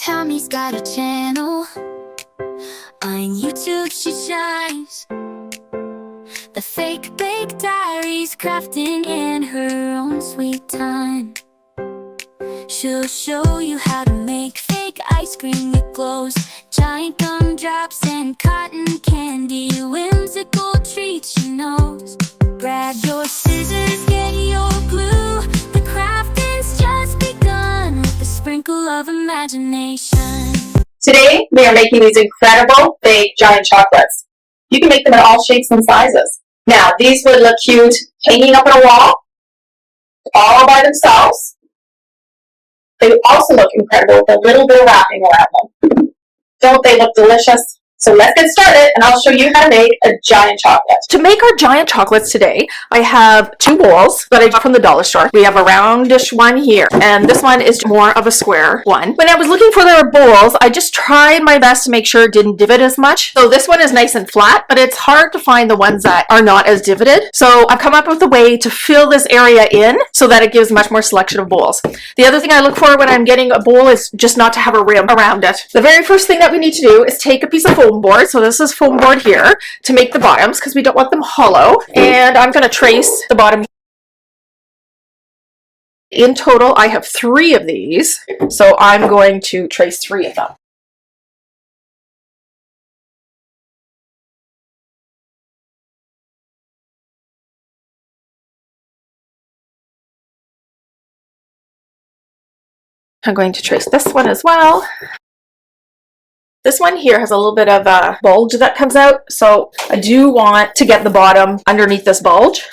Tammy's got a channel on YouTube, she shines. The fake bake diaries, crafting in her own sweet time. She'll show you how to make fake ice cream that glows, giant gumdrops and cotton candy, whimsical treats she knows. Grab your scissors, get your glue. The crafting's just begun with a sprinkle of imagination. Today, we are making these incredible big giant chocolates. You can make them in all shapes and sizes. Now, these would look cute hanging up on a wall, all by themselves. They would also look incredible with a little bit of wrapping around them. Don't they look delicious? So let's get started and I'll show you how to make a giant chocolate. To make our giant chocolates today, I have 2 bowls that I got from the dollar store. We have a roundish one here, and this one is more of a square one. When I was looking for their bowls, I just tried my best to make sure it didn't divot as much. So this one is nice and flat, but it's hard to find the ones that are not as divoted. So I've come up with a way to fill this area in so that it gives much more selection of bowls. The other thing I look for when I'm getting a bowl is just not to have a rim around it. The very first thing that we need to do is take a piece of foam board. So this is foam board here to make the bottoms because we don't want them hollow. And I'm going to trace the bottom. In total, I have 3 of these. So I'm going to trace 3 of them. I'm going to trace this one as well. This one here has a little bit of a bulge that comes out, so I do want to get the bottom underneath this bulge.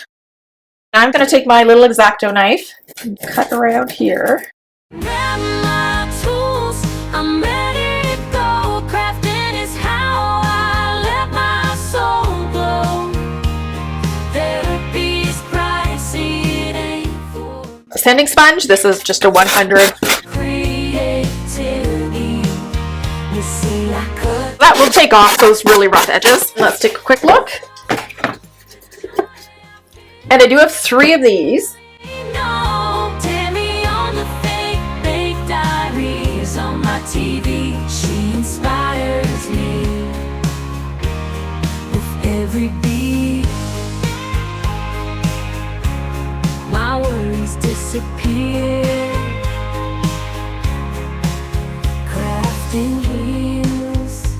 I'm going to take my little X-Acto knife and cut around here. Grab my tools, I'm ready to go. Crafting is how I let my soul glow. Therapy's pricey, it ain't for A sanding sponge, this is just a 100. creativity. You see, I could. That will take off those really rough edges. Let's take a quick look. And I do have 3 of these. No, Tammy on the fake bake diaries on my TV. She inspires me with every beat. My worries disappear. Crafting heals.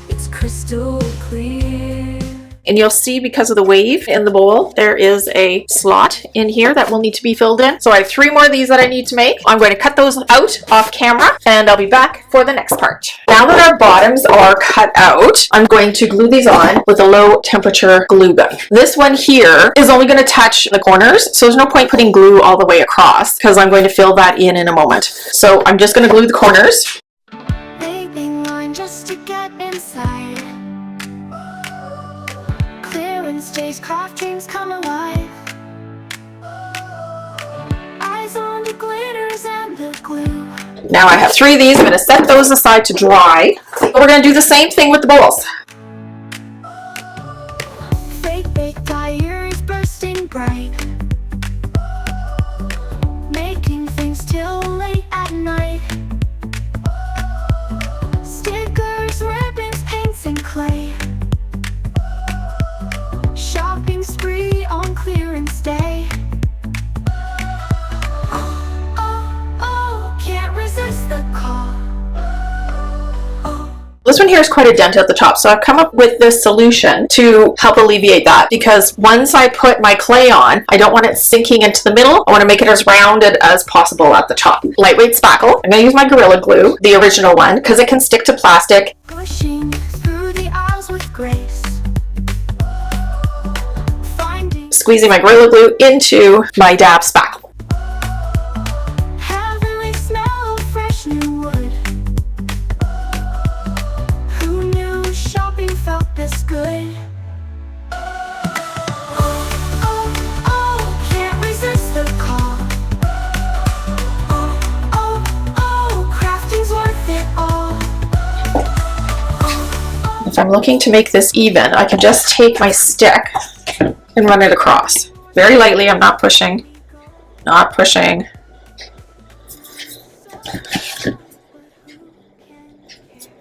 It's crystal clear. And you'll see because of the wave in the bowl, there is a slot in here that will need to be filled in. So I have 3 more of these that I need to make. I'm going to cut those out off camera and I'll be back for the next part. Now that our bottoms are cut out, I'm going to glue these on with a low temperature glue gun. This one here is only going to touch the corners, so there's no point putting glue all the way across because I'm going to fill that in a moment. So I'm just going to glue the corners. Vaping line just to get inside. Clearance days, craft dreams come alive. Eyes on the glitters and the glue. Now I have 3 of these. I'm going to set those aside to dry. But we're going to do the same thing with the bowls. Fake bake diaries bursting bright, making things till late at night. Stickers, ribbons, paints, and clay. Shopping spree on clearance day. Oh, can't resist the call. This one here is quite a dent at the top, so I've come up with this solution to help alleviate that, because once I put my clay on, I don't want it sinking into the middle. I want to make it as rounded as possible at the top. Lightweight spackle. I'm going to use my Gorilla Glue, the original one, because it can stick to plastic. Pushing through the aisles with grace. Squeezing my Gorilla Glue into my dab spackle. Heavenly smell of fresh new wood. Who knew shopping felt this good? Oh, can't resist the call. Crafting's worth it all. If I'm looking to make this even, I can just take my stick and run it across. Very lightly, I'm not pushing. Not pushing.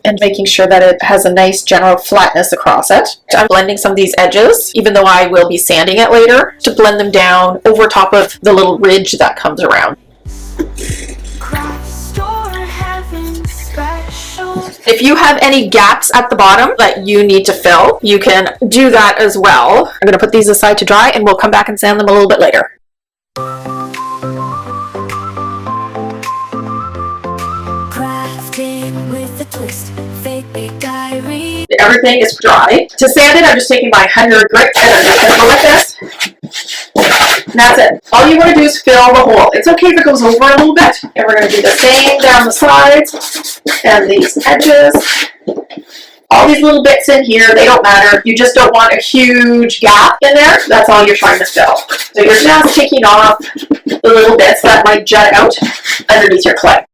and making sure that it has a nice general flatness across it. I'm blending some of these edges, even though I will be sanding it later, to blend them down over top of the little ridge that comes around. If you have any gaps at the bottom that you need to fill, you can do that as well. I'm going to put these aside to dry and we'll come back and sand them a little bit later. Crafting with a twist, fake big diary. Everything is dry. To sand it, I'm just taking my 100 grit and I'm just going to go like this. And that's it. All you want to do is fill the hole. It's okay if it goes over a little bit. And we're going to do the same down the sides and these edges. All these little bits in here, they don't matter. You just don't want a huge gap in there. That's all you're trying to fill. So you're just taking off the little bits that might jut out underneath your clay.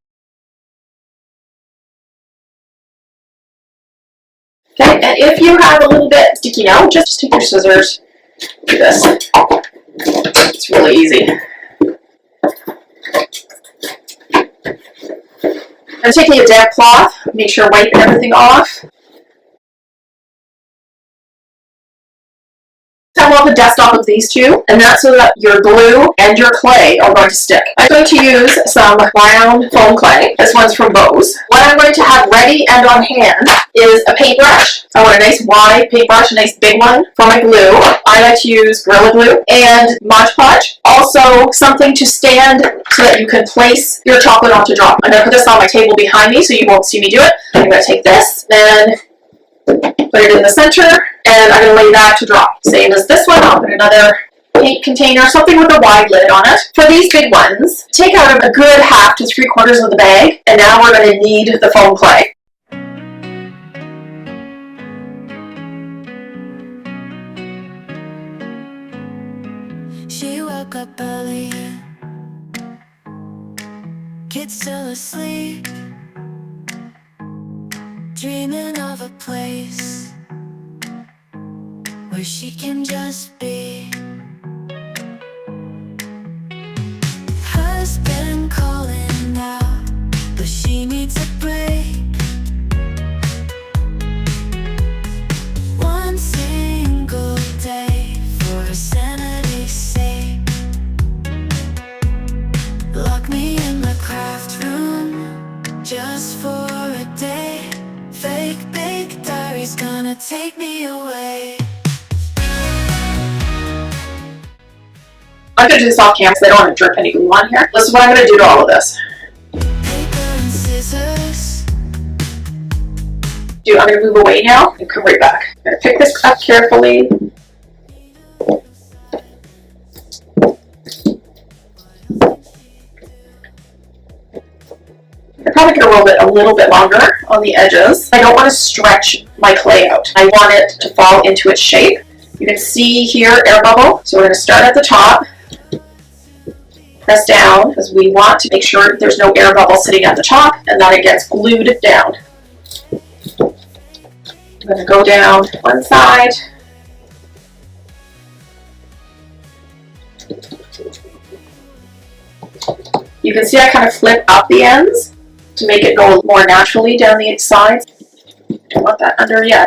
Okay, and if you have a little bit sticking out, just take your scissors, do this. It's really easy. I'm taking a damp cloth, make sure wipe everything off. Have all the dust off of these two, and that's so that your glue and your clay are going to stick. I'm going to use some round foam clay. This one's from Bose. What I'm going to have ready and on hand is a paintbrush. I want a nice wide paintbrush, a nice big one for my glue. I like to use Gorilla Glue and Mod Podge. Also something to stand so that you can place your chocolate onto drop. I'm going to put this on my table behind me so you won't see me do it. I'm going to take this and put it in the center, and I'm going to lay that to drop. Same as this one, I'll put another paint container, something with a wide lid on it. For these big ones, take out a good 1/2 to 3/4 of the bag, and now we're going to knead the foam clay. She woke up early, kids still asleep, dreaming of a place where she can just be. Husband calling out, but she needs a break. One single day for her sanity's sake. Lock me in the craft room just for a day. Fake big diary's gonna take me away. I'm going to do this off camera so I don't want to drip any glue on here. This is what I'm going to do to all of this. Paper and scissors. I'm going to move away now and come right back. I'm going to pick this up carefully. I'm probably going to roll it a little bit longer on the edges. I don't want to stretch my clay out. I want it to fall into its shape. You can see here air bubble. So we're going to start at the top. Press down because we want to make sure there's no air bubble sitting at the top and that it gets glued down. I'm going to go down one side. You can see I kind of flip up the ends to make it go more naturally down the sides. Don't want that under yet.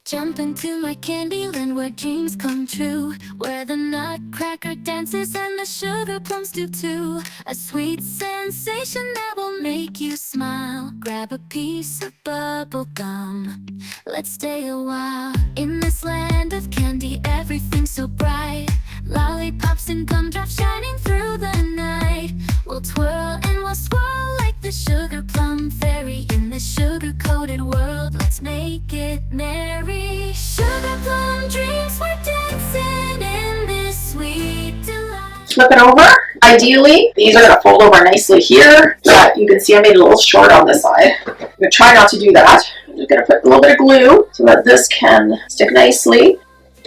Jump into my candy land where dreams come true, where the nutcracker dances and the sugar plums do too. A sweet sensation that will make you smile. Grab a piece of bubble gum, let's stay a while. In this land of candy, everything's so bright. Lollipops and gumdrops shining through the night. We'll twirl and we'll swirl like the sugar plum fairy. In this sugar-coated world, let's make it merry. Sugar plum dreams, we're dancing in this sweet delight. Flip it over. Ideally, these are going to fold over nicely here, but you can see I made it a little short on this side. I'm going to try not to do that. I'm just going to put a little bit of glue so that this can stick nicely.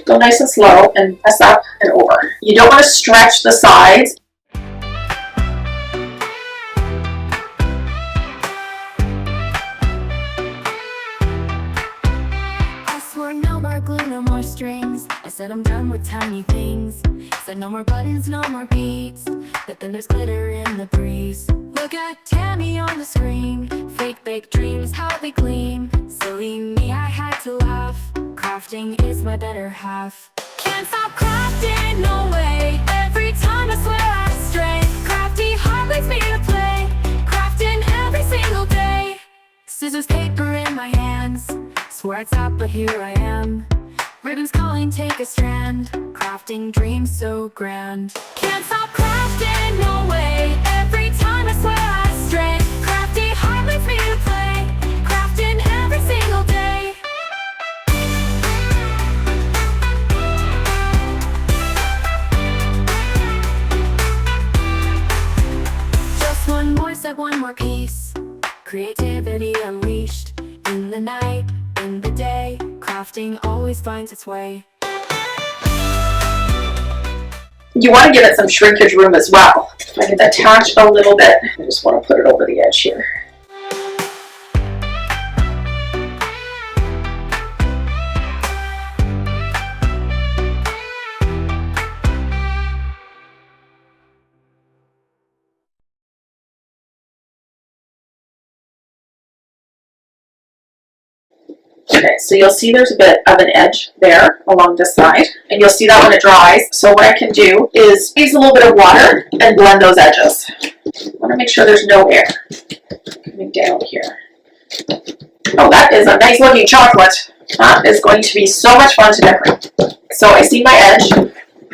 Go nice and slow and press up and over. You don't want to stretch the sides. I swore no more glue, no more strings. I said I'm done with tiny things. Said no more buttons, no more beats. But then there's glitter in the breeze. Look Look at Tammy on the screen. Fake baked dreams, how they gleam. Silly me, I had to laugh. Crafting is my better half. Can't stop crafting, no way. Every time I swear I stray. Crafty heart leads me to play. Crafting every single day. Scissors, paper in my hands. Swear it's out, but here I am. Ribbons calling, take a strand. Crafting dreams so grand. Can't stop crafting, no way. Every time I swear I stray. Crafty heart leads me to play. Crafting every single day. Just one more step, one more piece. Creativity unleashed. In the night, in the day, crafting always finds its way. You want to give it some shrinkage room as well. If I can attach a little bit, I just want to put it over the edge here. Okay, so you'll see there's a bit of an edge there along this side, and you'll see that when it dries. So what I can do is use a little bit of water and blend those edges. I want to make sure there's no air coming down here. Oh, that is a nice looking chocolate. That is going to be so much fun to decorate. So I see my edge.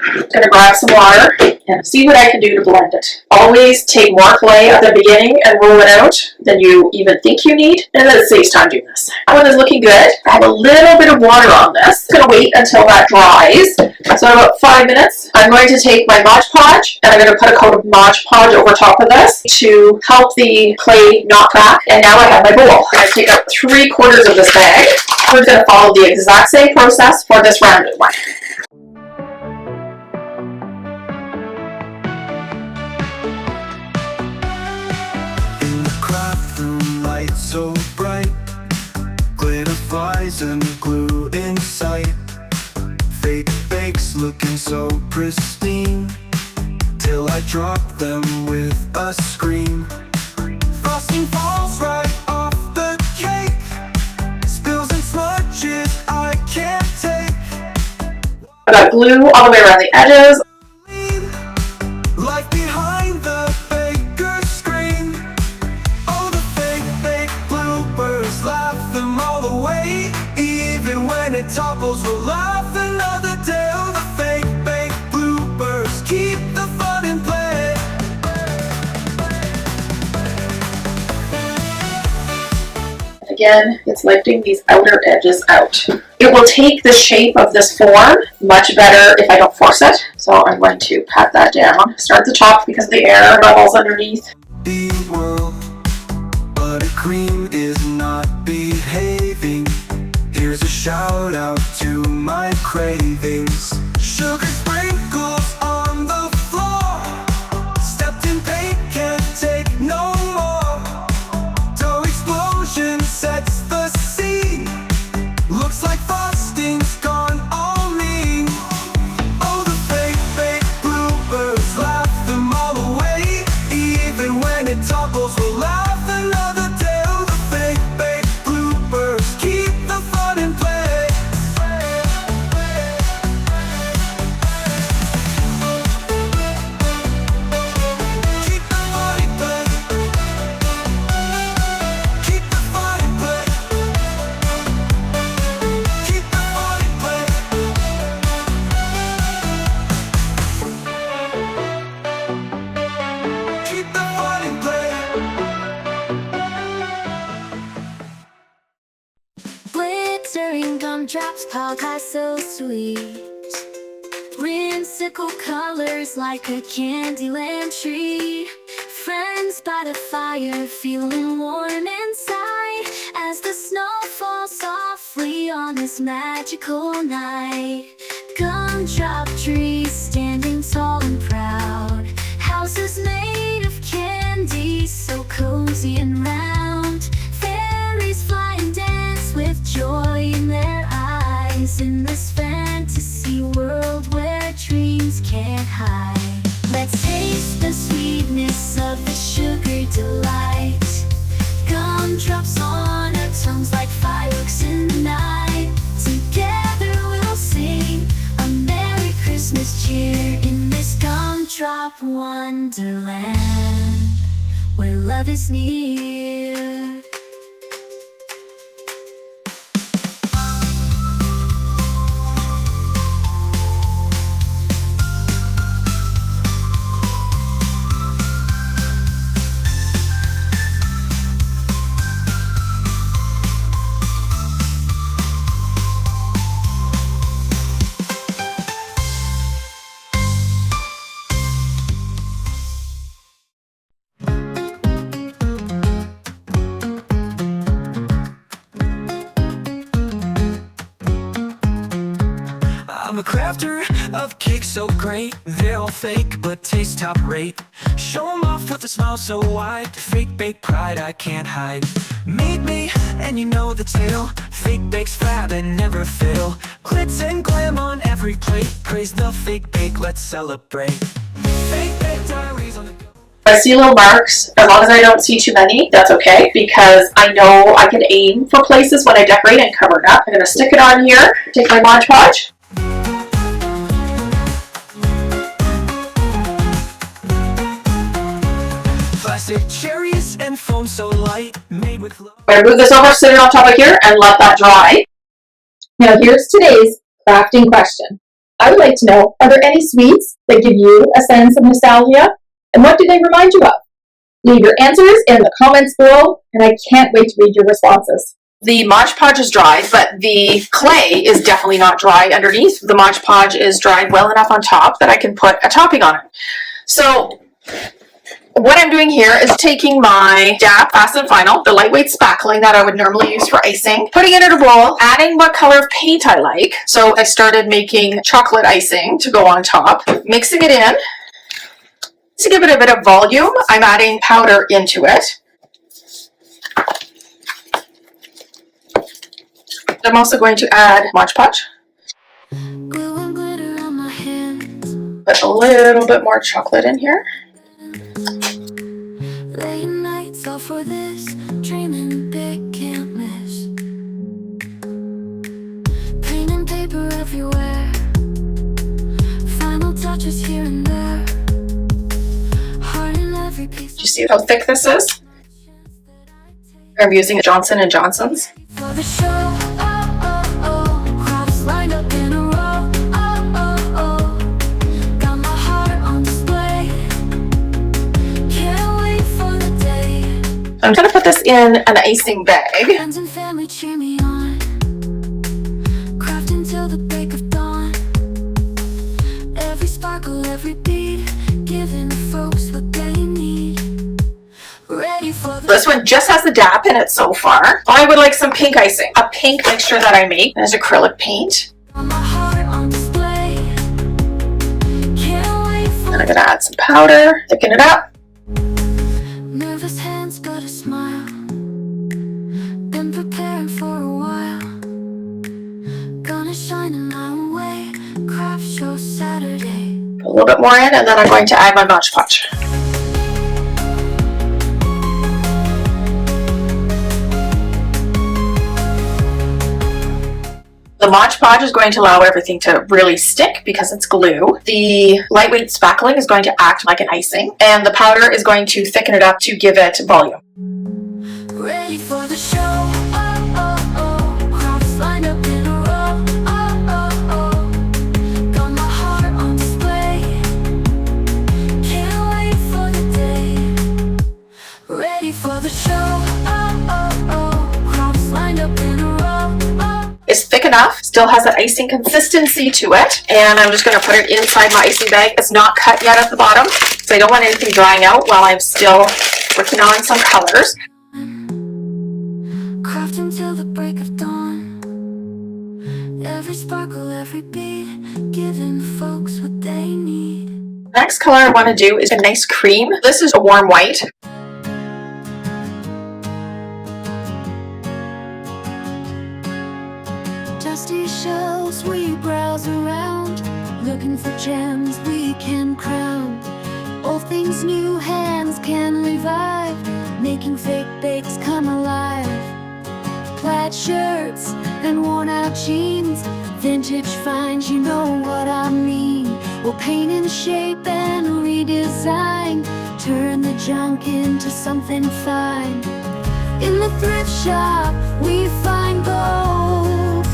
I'm going to grab some water and see what I can do to blend it. Always take more clay at the beginning and roll it out than you even think you need, and then it saves time doing this. That one is looking good. I have a little bit of water on this. I'm going to wait until that dries. So in about 5 minutes, I'm going to take my Mod Podge and I'm going to put a coat of Mod Podge over top of this to help the clay not crack. And now I have my bowl. I take out 3/4 of this bag. We're going to follow the exact same process for this rounded one. So bright, glitter flies and glue in sight. Fake bakes looking so pristine, till I drop them with a scream. Frosting falls right off the cake, spills and smudges I can't take. I got glue all the way around the edges. Life behind the baker's screen. Oh, the fake bloopers, laugh them all away. Even when it topples, we'll laugh another day. Oh, the fake bloopers, keep the fun in play. Again, it's lifting these outer edges out. It will take the shape of this form much better if I don't force it. So I'm going to pat that down. Start at the top because the air bubbles underneath. The world, but a cream is not behaving. Here's a shout out to my cravings. Sugar sprinkles on the floor, stepped in paint, can't take no more. Dough explosion sets the scene, looks like frosting's gone all mean. Oh, the fake bloopers, laugh them all away. Even when it topples, we'll laugh another day. Oh, the fake bloopers, keep the fun in play. Keep the fun in play. Keep the fun in play. Keep the fun in play. Keep the fun in play. Glittering gumdrops, pie so sweet. Whimsical colors like a Candyland tree. Friends by the fire, feeling warm inside as the snow falls softly on this magical night. Gumdrop trees standing tall and proud. Houses made of candy, so cozy and round. Fairies fly and dance with joy in their eyes in this fantasy world where dreams can't hide. Let's taste the sweetness of the sugar delight. wonderland where love is near. I'm a crafter of cakes so great. They're all fake but taste top rate. Show 'em off with a smile so wide. Fake bake pride I can't hide. Made me, and you know the tale. Fake bakes fab and never fail. Glitz and glam on every plate. Praise the fake bake, let's celebrate. Fake bake diaries on the go. I see little marks, as long as I don't see too many, that's okay, because I know I can aim for places when I decorate and cover it up. I'm gonna stick it on here, take my Mod Podge. Plastic cherries and foam so light. Made with love. I'm gonna move this over, sit it on top of here, and let that dry. Now here's today's crafting question. I would like to know, are there any sweets that give you a sense of nostalgia? And what do they remind you of? Leave your answers in the comments below, and I can't wait to read your responses. The Mod Podge is dried, but the clay is definitely not dry underneath. The Mod Podge is dried well enough on top that I can put a topping on it. So what I'm doing here is taking my DAP Acid Vinyl, the lightweight spackling that I would normally use for icing, putting it in a bowl, adding what color of paint I like. So I started making chocolate icing to go on top, mixing it in. To give it a bit of volume, I'm adding powder into it. I'm also going to add Mod Podge. Glue and glitter on my hands. Put a little bit more chocolate in here. Late nights all for this, dreaming big, can't miss. Paint and paper everywhere, final touches here and there. Heart in every piece. Do you see how thick this is? I'm using Johnson & Johnson's. For the show, oh, oh, oh. Crafts lined up in a row, oh, oh, oh. Got my heart on display. Can't wait for the day. I'm going to put this in an icing bag. Friends and family cheer me on. Craft until the break of dawn. Every sparkle, every bead, giving folks what they need. Ready for the This one just has the DAP in it so far. I would like some pink icing. A pink mixture that I make. There's acrylic paint. got my heart on display. Can't wait for And I'm going to add some powder, thicken it up. nervous hands, but a smile. Been preparing for a while. Gonna shine in my way. Craft show Saturday. Put a little bit more in, and then I'm going to add my Mod Podge. The Mod Podge is going to allow everything to really stick because it's glue. The lightweight spackling is going to act like an icing, and the powder is going to thicken it up to give it volume. Ready for the show. Oh, oh, oh. Crafts lined up in a row. Oh, oh, oh. Got my heart on display. Can't wait for the day. Ready for the show. Oh, oh, oh. Crafts lined up in a row. Oh. It's thick enough, still has that icing consistency to it, and I'm just going to put it inside my icing bag. It's not cut yet at the bottom, so I don't want anything drying out while I'm still working on some colors. Craft until the break of dawn. Every sparkle, every bead, giving folks what they need. Next color I want to do is a nice cream. This is a warm white. Dusty shelves we browse around, looking for gems we can crown. Old things new hands can revive, making fake bakes come alive. Plaid shirts and worn out jeans, vintage finds, you know what I mean. We'll paint and shape and redesign, turn the junk into something fine. In the thrift shop we find gold.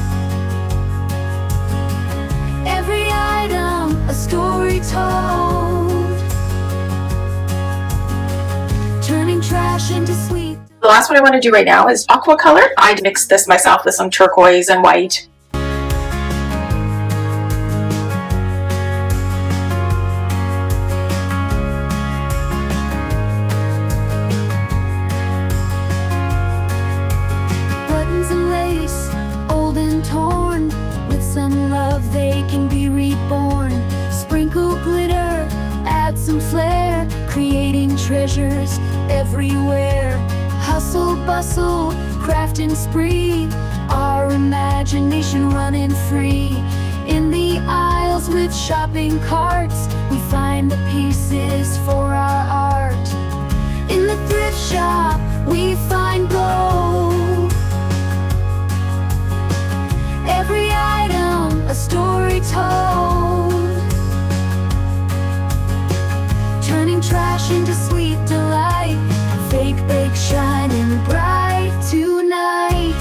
Every item a story told, turning trash into sweet. The last one I want to do right now is aqua color. I mixed this myself with some turquoise and white. Buttons and lace, old and torn, with some love they can be reborn. Sprinkle glitter, add some flair, creating treasures everywhere. Hustle, bustle, craft and spree, our imagination running free. In the aisles with shopping carts, we find the pieces for our art. In the thrift shop, we find gold. Every item, a story told, turning trash into sweet delight. Fake bake shining bright tonight.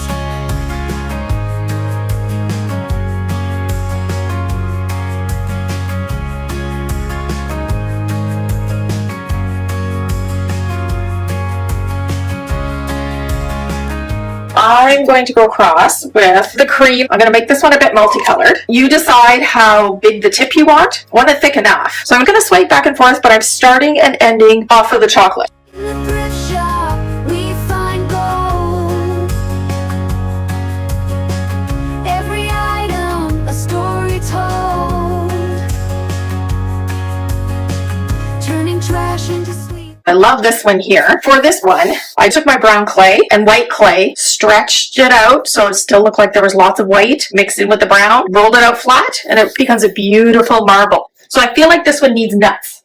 I'm going to go across with the cream. I'm going to make this one a bit multicolored. You decide how big the tip you want. I want it thick enough. So I'm going to sway back and forth, but I'm starting and ending off of the chocolate. In the thrift shop, we find gold. Every item, a story told, turning trash into sweet. I love this one here. For this one, I took my brown clay and white clay, stretched it out so it still looked like there was lots of white mixed in with the brown, rolled it out flat, and it becomes a beautiful marble. So I feel like this one needs nuts.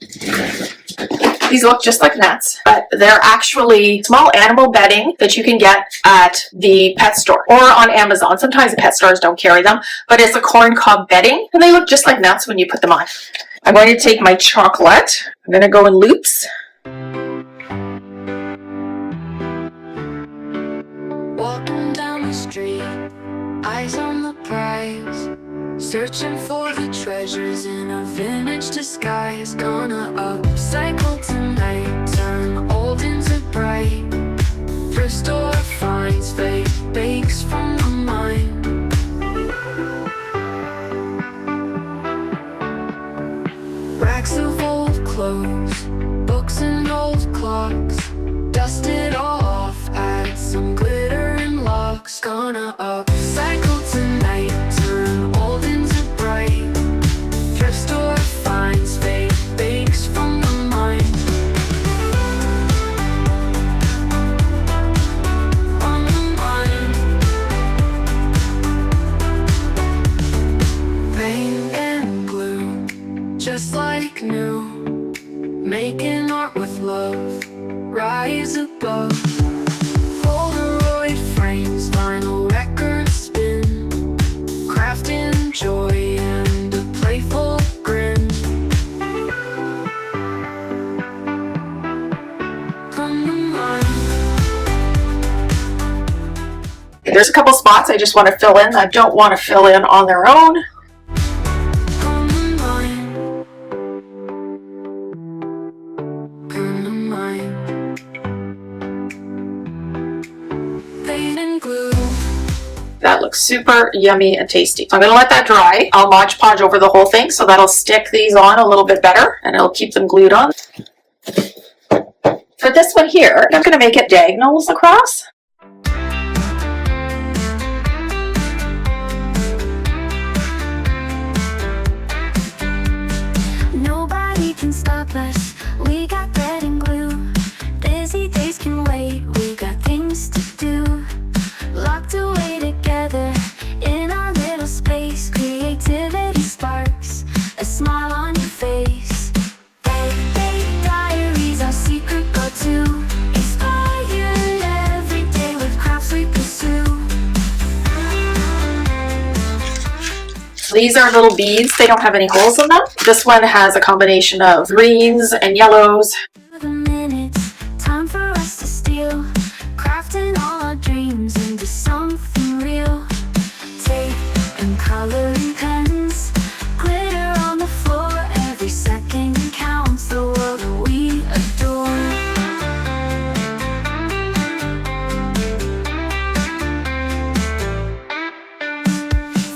These look just like nuts, but they're actually small animal bedding that you can get at the pet store or on Amazon. Sometimes the pet stores don't carry them, but it's a corn cob bedding, and they look just like nuts when you put them on. I'm going to take my chocolate. I'm going to go in loops. Walking down the street, eyes on the prize, searching for the treasures in a vintage disguise. Gonna upcycle tonight, turn old into bright. Thrift store finds fake bakes from the mine. Racks of old clothes, books and old clocks, dust it all off, add some glitter and locks. Gonna upcycle tonight, turn old into bright. Thrift store finds fake bakes from the mine. On the mine. Paint and glue, just like new, making art with love, rise above. Polaroid frames, vinyl record spin, crafting joy and a playful grin. From the mind. There's a couple spots I just want to fill in. I don't want to fill in on their own. From the mind. From the mind. Paint and glue. That looks super yummy and tasty. So I'm going to let that dry. I'll Mod Podge over the whole thing, so that'll stick these on a little bit better and it'll keep them glued on. For this one here, I'm going to make it diagonals across. Nobody can stop us. We got red and glue. Busy days can wait. We got things to do. Locked away together in our little space. Creativity sparks a smile on your face. Bake diaries, our secret go-to. Inspired every day with crafts we pursue. These are little beads. They don't have any holes in them. This one has a combination of greens and yellows. The minutes, time for us to steal, crafting all our dreams into something real. Tape and coloring pens, glitter on the floor. Every second counts, the world that we adore.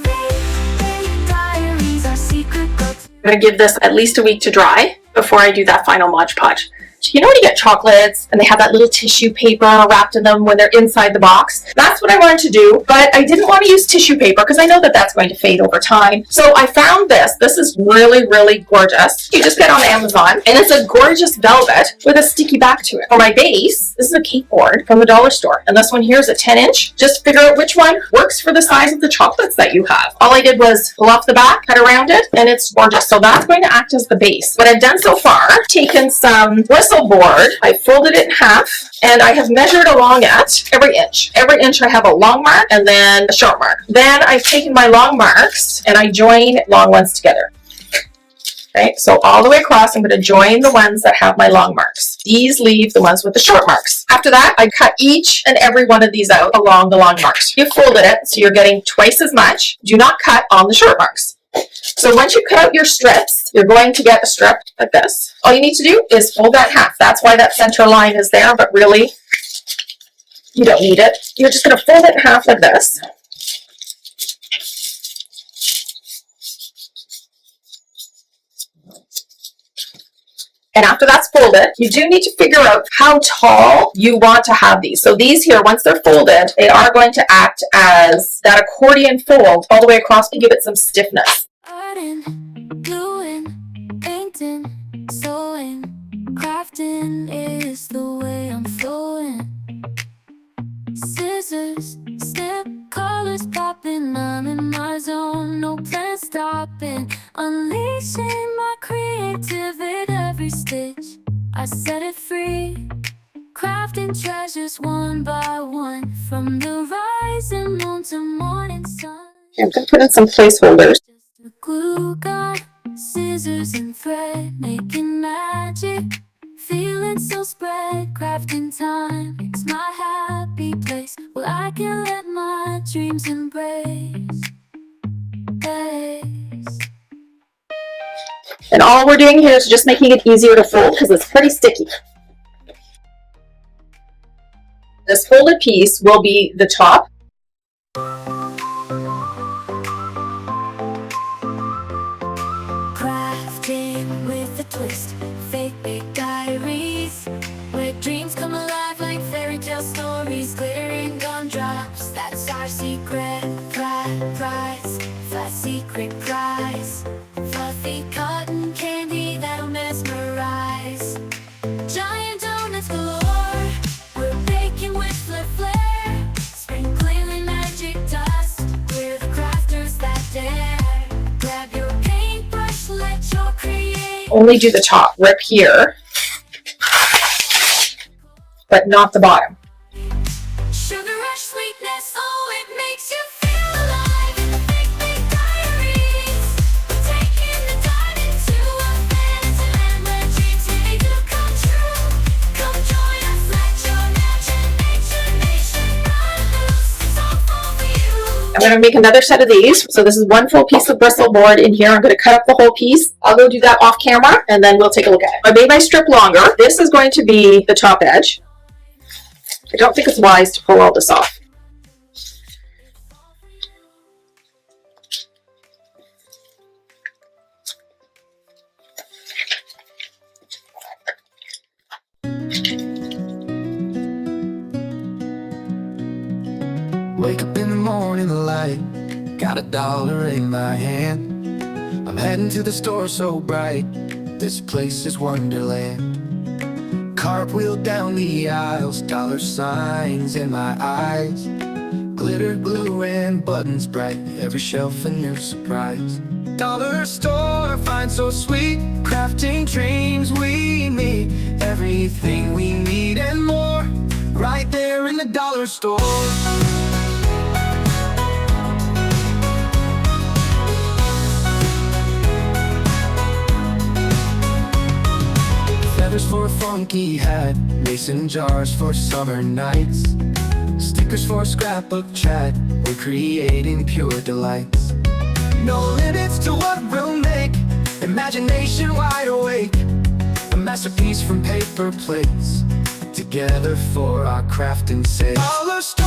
Fake diaries, our secret go-to. I'm gonna give this at least a week to dry before I do that final Mod Podge. You know when you get chocolates and they have that little tissue paper wrapped in them when they're inside the box? That's what I wanted to do, but I didn't want to use tissue paper because I know that that's going to fade over time. So I found this. This is really, really gorgeous. You just get on Amazon, and it's a gorgeous velvet with a sticky back to it. For my base, this is a cake board from the dollar store, and this one here is a 10-inch. Just figure out which one works for the size of the chocolates that you have. All I did was pull off the back, cut around it, and it's gorgeous. So that's going to act as the base. What I've done so far, taken some board, I folded it in half, and I have measured along it every inch. Every inch I have a long mark and then a short mark. Then I've taken my long marks and I join long ones together. Okay, so all the way across, I'm going to join the ones that have my long marks. These leave the ones with the short marks. After that, I cut each and every one of these out along the long marks. You folded it, so you're getting twice as much. Do not cut on the short marks. So once you cut out your strips, you're going to get a strip like this. All you need to do is fold that in half. That's why that center line is there, but really, you don't need it. You're just going to fold it in half like this. And after that's folded, you do need to figure out how tall you want to have these. So these here, once they're folded, they are going to act as that accordion fold all the way across to give it some stiffness. Arting, gluing, painting, sewing, crafting is the way I'm flowing. Scissors, snip, colors popping, I'm in my zone, no plan stopping. Unleashing my creativity, every stitch, I set it free. Crafting treasures one by one, from the rising moon to morning sun. I'm going to put in some placeholders. Just a glue gun, scissors and thread, making magic. Feeling so spread, crafting time, it's my happy place. Well, I can let my dreams embrace. And all we're doing here is just making it easier to fold because it's pretty sticky. This folded piece will be the top. Crafting with a twist, fake big diaries, where dreams come alive like fairy tale stories. Glittering gumdrops, that's our secret prize, that secret prize. Fluffy cotton candy that'll mesmerize. Giant donuts galore, we're baking with flair, sprinkling in magic dust. We're the crafters that dare. Grab your paintbrush, let your create. Only do the top, rip here, but not the bottom. Sugar rush sweetness, oh, it makes you feel alive. In the big, big diaries, we're taking the dive into a fantasy land where dreams may do come true. Come join us, let your imagination run loose. It's all for you. I'm going to make another set of these. So this is one full piece of bristle board in here. I'm going to cut up the whole piece. I'll go do that off camera and then we'll take a look at it. I made my strip longer. This is going to be the top edge. I don't think it's wise to pull all this off. Wake up in the morning light, got $1 in my hand. I'm heading to the store so bright, this place is Wonderland. Cartwheel down the aisles, dollar signs in my eyes. Glittered blue and buttons bright, every shelf a new surprise. Dollar store, find so sweet, crafting dreams we meet. Everything we need and more, right there in the dollar store. Feathers for a funky hat, mason jars for summer nights, stickers for scrapbook chat, we're creating pure delights. No limits to what we'll make, imagination wide awake. A masterpiece from paper plates, together for our crafting sake. Dollar store,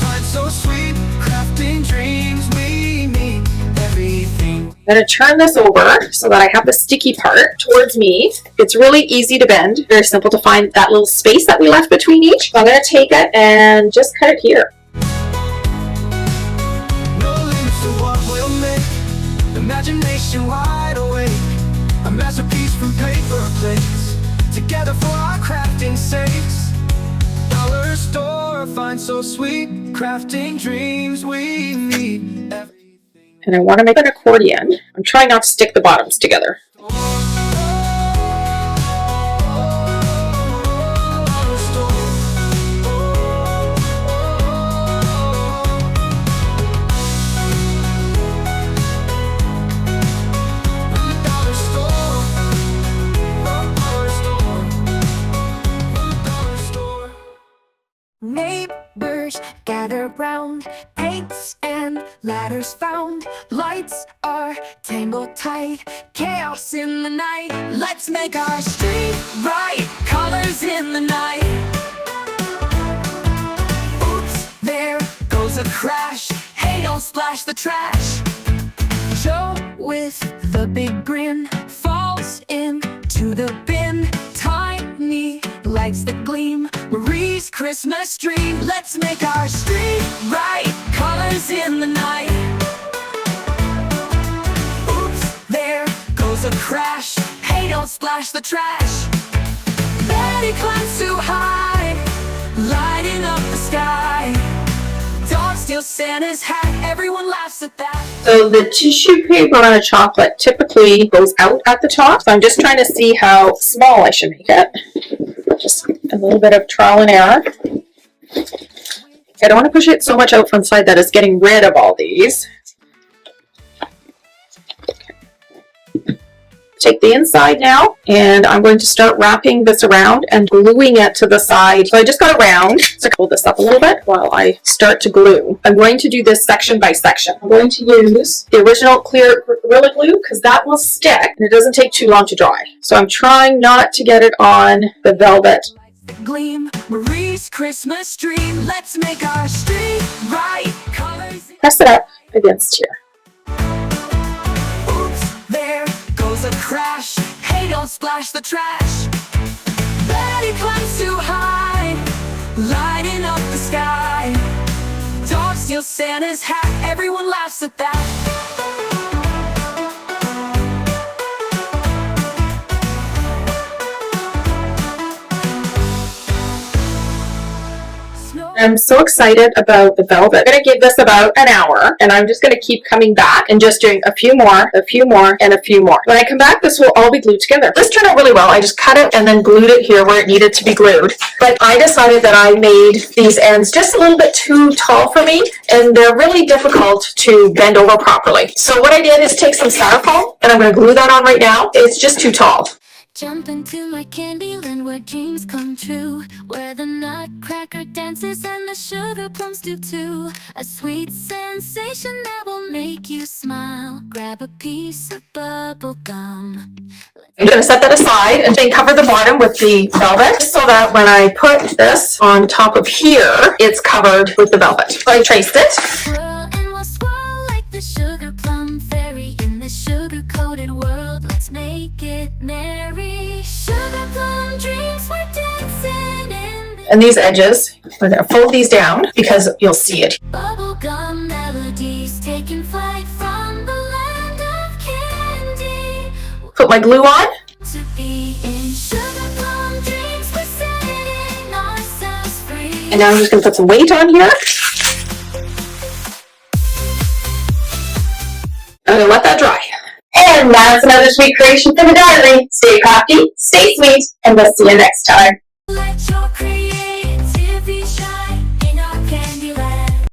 find so sweet, crafting dreams we meet, everything. I'm going to turn this over so that I have the sticky part towards me. It's really easy to bend, very simple to find that little space that we left between each. So I'm going to take it and just cut it here. No limits to what we'll make, imagination wide awake. A masterpiece from paper plates, together for our crafting sakes. Dollar store, find so sweet, crafting dreams we meet. And I want to make an accordion. I'm trying not to stick the bottoms together. Neighbors gather round, paints and ladders found. Lights are tangled tight, chaos in the night. Let's make our street right, colors in the night. Oops, there goes a crash. Hey, don't splash the trash. Joe with the big grin falls into the bin. Tiny lights that gleam, Marie's Christmas dream. Let's make our street right, colors in the night. Oops, there goes a crash. Hey, don't splash the trash. Betty climbs too high, lighting up the sky. Don't steal Santa's hat, everyone laughs at that. So the tissue paper on a chocolate typically goes out at the top. So I'm just trying to see how small I should make it. Just a little bit of trial and error. I don't want to push it so much out from the side that it's getting rid of all these. Take the inside now, and I'm going to start wrapping this around and gluing it to the side. So I just got a round, so pull this up a little bit while I start to glue. I'm going to do this section by section. I'm going to use the original clear Gorilla Glue because that will stick and it doesn't take too long to dry. So I'm trying not to get it on the velvet. Gleam, Marie's Christmas dream. Let's make our street right, colors. Press it up against here. Oops, there goes a crash. Hey, don't splash the trash. Betty climbs too high, lighting up the sky. Don't steal Santa's hat, everyone laughs at that. I'm so excited about the velvet. I'm going to give this about an hour, and I'm just going to keep coming back and just doing a few more, and a few more. When I come back, this will all be glued together. This turned out really well. I just cut it and then glued it here where it needed to be glued. But I decided that I made these ends just a little bit too tall for me, and they're really difficult to bend over properly. So what I did is take some styrofoam, and I'm going to glue that on right now. It's just too tall. Jump into my candy land where dreams come true, where the nutcracker dances and the sugar plums do too. A sweet sensation that will make you smile. Grab a piece of bubble gum. I'm going to set that aside and then cover the bottom with the velvet so that when I put this on top of here, it's covered with the velvet. So I traced it. Swirl and we'll swirl like the sugar plum fairy in the sugar-coated world. Let's make it merry. Sugar plum dreams, we're dancing in the And these edges, I'm going to fold these down because you'll see it. bubblegum melodies taking flight from the land of candy. Put my glue on. To be in sugar plum dreams, we're setting ourselves free. And now I'm just going to put some weight on here. I'm going to let that dry. And that's another sweet creation from the diary. Stay crafty, stay sweet, and we'll see you next time. Let your creativity shine.